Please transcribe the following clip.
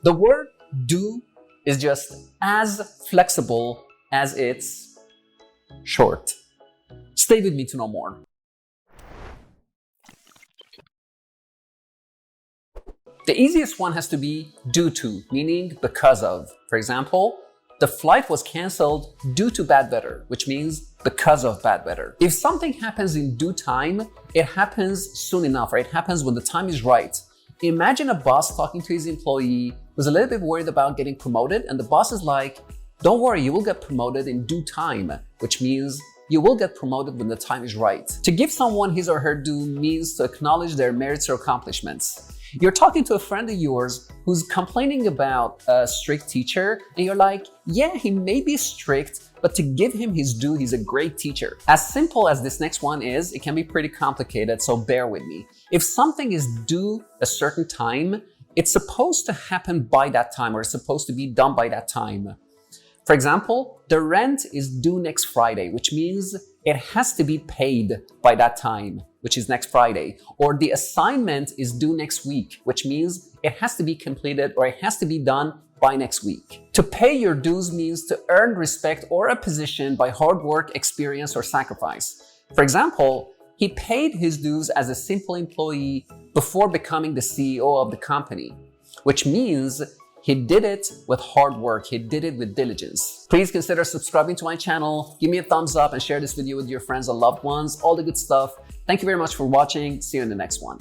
The word do is just as flexible as it's short. Stay with me to know more. The easiest one has to be due to, meaning because of. For example, the flight was canceled due to bad weather, which means because of bad weather. If something happens in due time, it happens soon enough, or it happens when the time is right. Imagine a boss talking to his employee who's a little bit worried about getting promoted, and the boss is like, don't worry, you will get promoted in due time, which means you will get promoted when the time is right. To give someone his or her due means to acknowledge their merits or accomplishments. You're talking to a friend of yours who's complaining about a strict teacher, and you're like, yeah, he may be strict, but to give him his due, he's a great teacher. As simple as this next one is, it can be pretty complicated, so bear with me. If something is due a certain time, it's supposed to happen by that time, or it's supposed to be done by that time. For example, the rent is due next Friday, which means it has to be paid by that time, which is next Friday. Or the assignment is due next week, which means it has to be completed or it has to be done by next week. To pay your dues means to earn respect or a position by hard work, experience, or sacrifice. For example, he paid his dues as a simple employee before becoming the CEO of the company, which means he did it with hard work. He did it with diligence. Please consider subscribing to my channel. Give me a thumbs up and share this video with your friends and loved ones. All the good stuff. Thank you very much for watching. See you in the next one.